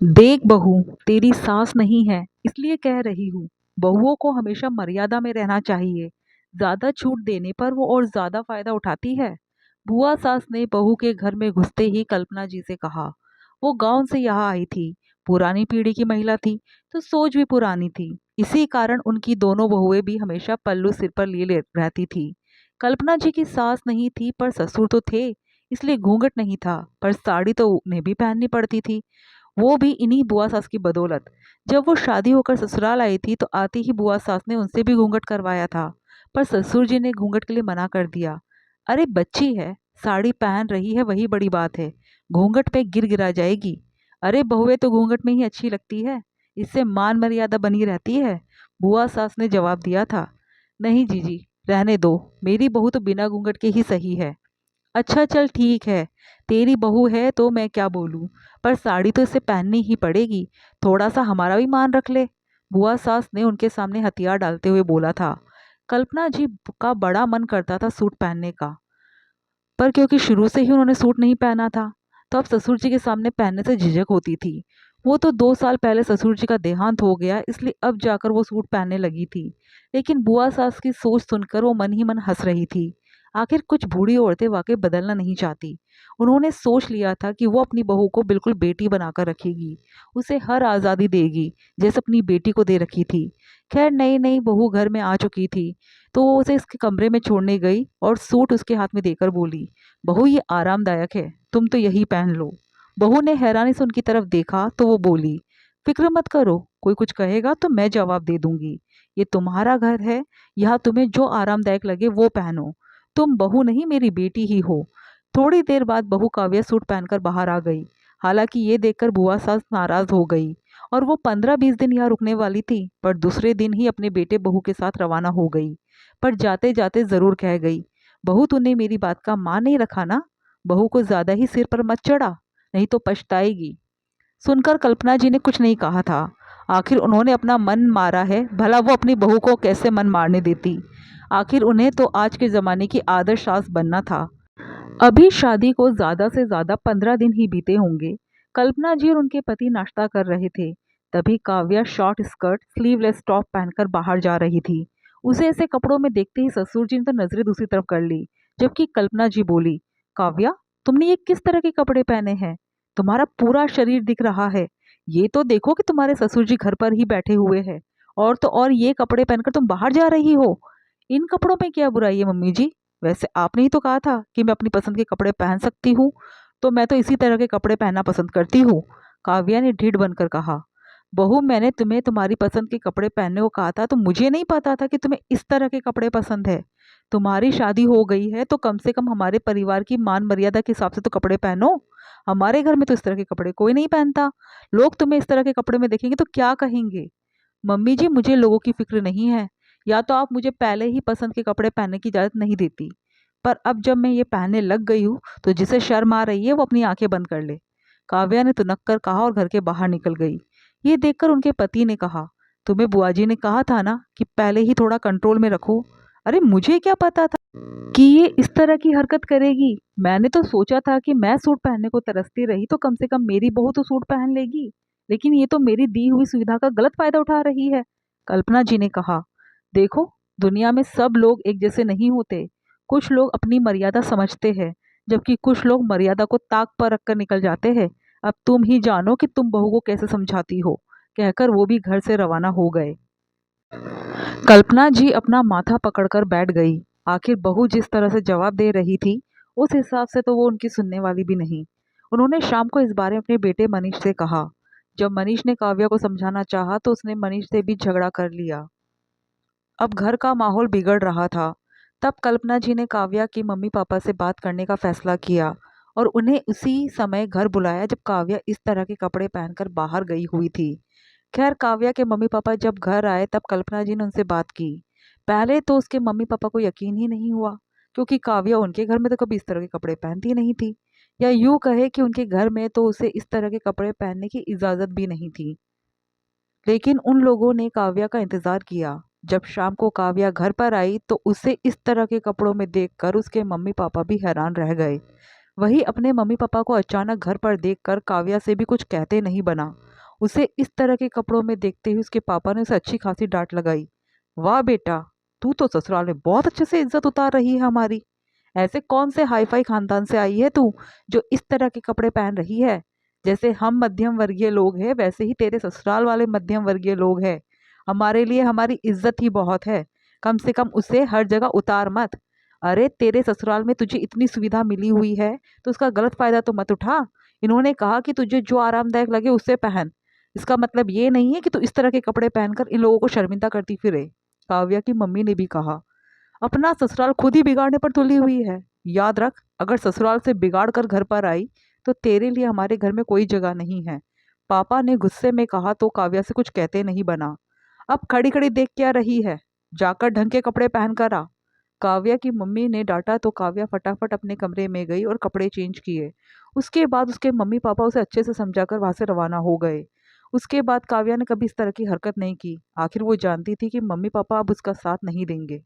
देख बहू, तेरी सास नहीं है इसलिए कह रही हूँ। बहुओं को हमेशा मर्यादा में रहना चाहिए। ज्यादा छूट देने पर वो और ज्यादा फायदा उठाती है। बुआ सास ने बहू के घर में घुसते ही कल्पना जी से कहा। वो गांव से यहाँ आई थी, पुरानी पीढ़ी की महिला थी, तो सोच भी पुरानी थी। इसी कारण उनकी दोनों बहुएं भी हमेशा पल्लू सिर पर लिए रहती थी। कल्पना जी की सास नहीं थी पर ससुर तो थे, इसलिए घूंघट नहीं था, पर साड़ी तो उन्हें भी पहननी पड़ती थी, वो भी इन्हीं बुआ सास की बदौलत। जब वो शादी होकर ससुराल आई थी तो आती ही बुआ सास ने उनसे भी घूंघट करवाया था, पर ससुर जी ने घूंघट के लिए मना कर दिया। अरे बच्ची है, साड़ी पहन रही है वही बड़ी बात है, घूंघट पे गिर गिरा जाएगी। अरे बहुएं तो घूंघट में ही अच्छी लगती है, इससे मान मर्यादा बनी रहती है, बुआ सास ने जवाब दिया था। नहीं जीजी, रहने दो, मेरी बहू तो बिना घूंघट के ही सही है। अच्छा चल ठीक है, तेरी बहू है तो मैं क्या बोलूं, पर साड़ी तो इसे पहननी ही पड़ेगी, थोड़ा सा हमारा भी मान रख ले, बुआ सास ने उनके सामने हथियार डालते हुए बोला था। कल्पना जी का बड़ा मन करता था सूट पहनने का, पर क्योंकि शुरू से ही उन्होंने सूट नहीं पहना था, तो अब ससुर जी के सामने पहनने से झिझक होती थी। वो तो 2 साल पहले ससुर जी का देहांत हो गया, इसलिए अब जाकर वो सूट पहनने लगी थी। लेकिन बुआ सास की सोच सुनकर वो मन ही मन हंस रही थी। आखिर कुछ बूढ़ी औरतें वाकई बदलना नहीं चाहती। उन्होंने सोच लिया था कि वो अपनी बहू को बिल्कुल बेटी बनाकर रखेगी, उसे हर आज़ादी देगी, जैसे अपनी बेटी को दे रखी थी। खैर नई नई बहू घर में आ चुकी थी, तो वो उसे इसके कमरे में छोड़ने गई और सूट उसके हाथ में देकर बोली, बहू ये आरामदायक है, तुम तो यही पहन लो। बहू ने हैरानी से उनकी तरफ देखा तो वो बोली, फिक्र मत करो, कोई कुछ कहेगा तो मैं जवाब दे दूंगी। ये तुम्हारा घर है, यहाँ तुम्हें जो आरामदायक लगे वो पहनो, तुम बहू नहीं मेरी बेटी ही हो। थोड़ी देर बाद बहू काव्या सूट पहनकर बाहर आ गई। हालांकि ये देखकर बुआ सास नाराज हो गई और वो 15-20 दिन यहाँ रुकने वाली थी, पर दूसरे दिन ही अपने बेटे बहू के साथ रवाना हो गई। पर जाते जाते जरूर कह गई, बहू तूने मेरी बात का मान नहीं रखा ना, बहू को ज्यादा ही सिर पर मत चढ़ा, नहीं तो पछताएगी। सुनकर कल्पना जी ने कुछ नहीं कहा था। आखिर उन्होंने अपना मन मारा है, भला वो अपनी बहू को कैसे मन मारने देती। आखिर उन्हें तो आज के जमाने की आदर्श सास बनना था। अभी शादी को ज्यादा से ज्यादा 15 दिन ही बीते होंगे। कल्पना जी और उनके पति नाश्ता कर रहे थे, तभी Kavya short skirt sleeveless top पहनकर बाहर जा रही थी। उसे ऐसे कपड़ों में देखते ही ससुर जी ने तो नजरें दूसरी तरफ कर ली, जबकि कल्पना जी बोली, काव्या तुमने ये किस तरह के कपड़े पहने हैं, तुम्हारा पूरा शरीर दिख रहा है, ये तो देखो कि तुम्हारे ससुर जी घर पर ही बैठे हुए हैं, और तो और ये कपड़े पहनकर तुम बाहर जा रही हो। इन कपड़ों में क्या बुराई है मम्मी जी, वैसे आपने ही तो कहा था कि मैं अपनी पसंद के कपड़े पहन सकती हूँ, तो मैं तो इसी तरह के कपड़े पहनना पसंद करती हूँ, काव्या ने ढीठ बनकर कहा। बहू मैंने तुम्हें तुम्हारी पसंद के कपड़े पहनने को कहा था, तो मुझे नहीं पता था कि तुम्हें इस तरह के कपड़े पसंद है। तुम्हारी शादी हो गई है तो कम से कम हमारे परिवार की मान मर्यादा के हिसाब से तो कपड़े पहनो। हमारे घर में तो इस तरह के कपड़े कोई नहीं पहनता, लोग तुम्हें इस तरह के कपड़े में देखेंगे तो क्या कहेंगे। मम्मी जी मुझे लोगों की फिक्र नहीं है, या तो आप मुझे पहले ही पसंद के कपड़े पहनने की इजाज़त नहीं देती, पर अब जब मैं ये पहनने लग गई हूँ तो जिसे शर्म आ रही है वो अपनी आंखें बंद कर ले, काव्या ने तुनक कर कहा और घर के बाहर निकल गई। ये देखकर उनके पति ने कहा, तुम्हें बुआ जी ने कहा था ना कि पहले ही थोड़ा कंट्रोल में रखो। अरे मुझे क्या पता था कि ये इस तरह की हरकत करेगी, मैंने तो सोचा था कि मैं सूट पहनने को तरसती रही तो कम से कम मेरी बहू तो सूट पहन लेगी, लेकिन ये तो मेरी दी हुई सुविधा का गलत फायदा उठा रही है। कल्पना जी ने कहा, देखो दुनिया में सब लोग एक जैसे नहीं होते, कुछ लोग अपनी मर्यादा समझते हैं, जबकि कुछ लोग मर्यादा को ताक पर रखकर निकल जाते हैं। अब तुम ही जानो कि तुम बहू को कैसे समझाती हो, कहकर वो भी घर से रवाना हो गए। कल्पना जी अपना माथा पकड़कर बैठ गई। आखिर बहू जिस तरह से जवाब दे रही थी, उस हिसाब से तो वो उनकी सुनने वाली भी नहीं। उन्होंने शाम को इस बारे में अपने बेटे मनीष से कहा। जब मनीष ने काव्या को समझाना चाहा तो उसने मनीष से भी झगड़ा कर लिया। अब घर का माहौल बिगड़ रहा था। तब कल्पना जी ने काव्या की मम्मी पापा से बात करने का फैसला किया और उन्हें उसी समय घर बुलाया जब काव्या इस तरह के कपड़े पहनकर बाहर गई हुई थी। खैर काव्या के मम्मी पापा जब घर आए तब कल्पना जी ने उनसे बात की। पहले तो उसके मम्मी पापा को यकीन ही नहीं हुआ, क्योंकि काव्या उनके घर में तो कभी इस तरह के कपड़े पहनती नहीं थी, या यूं कहे कि उनके घर में तो उसे इस तरह के कपड़े पहनने की इजाजत भी नहीं थी। लेकिन उन लोगों ने काव्या का इंतजार किया। जब शाम को काव्या घर पर आई तो उसे इस तरह के कपड़ों में देखकर उसके मम्मी पापा भी हैरान रह गए। वही अपने मम्मी पापा को अचानक घर पर देखकर काव्या से भी कुछ कहते नहीं बना। उसे इस तरह के कपड़ों में देखते ही उसके पापा ने उसे अच्छी खासी डांट लगाई। वाह बेटा, तू तो ससुराल में बहुत अच्छे से इज्जत उतार रही है हमारी। ऐसे कौन से हाई फाई खानदान से आई है तू, जो इस तरह के कपड़े पहन रही है? जैसे हम मध्यम वर्गीय लोग हैं वैसे ही तेरे ससुराल वाले मध्यम वर्गीय लोग हैं। हमारे लिए हमारी इज्जत ही बहुत है। कम से कम उसे हर जगह उतार मत। अरे तेरे ससुराल में तुझे इतनी सुविधा मिली हुई है तो उसका गलत फायदा तो मत उठा। इन्होंने कहा कि तुझे जो आरामदायक लगे उससे पहन। इसका मतलब ये नहीं है कि तू इस तरह के कपड़े पहनकर इन लोगों को शर्मिंदा करती फिरे। काव्या की मम्मी ने भी कहा। अपना ससुराल खुद ही बिगाड़ने पर तुली हुई है। याद रख, अगर ससुराल से बिगाड़ कर घर पर आई तो तेरे लिए हमारे घर में कोई जगह नहीं है। पापा ने गुस्से में कहा तो काव्या से कुछ कहते नहीं बना। अब खड़ी खड़ी देख क्या रही है, जाकर ढंग के कपड़े पहन कर आ। काव्या की मम्मी ने डांटा तो काव्या फटाफट अपने कमरे में गई और कपड़े चेंज किए। उसके बाद उसके मम्मी पापा उसे अच्छे से समझाकर वहां से रवाना हो गए। उसके बाद काव्या ने कभी इस तरह की हरकत नहीं की। आखिर वो जानती थी कि मम्मी पापा अब उसका साथ नहीं देंगे।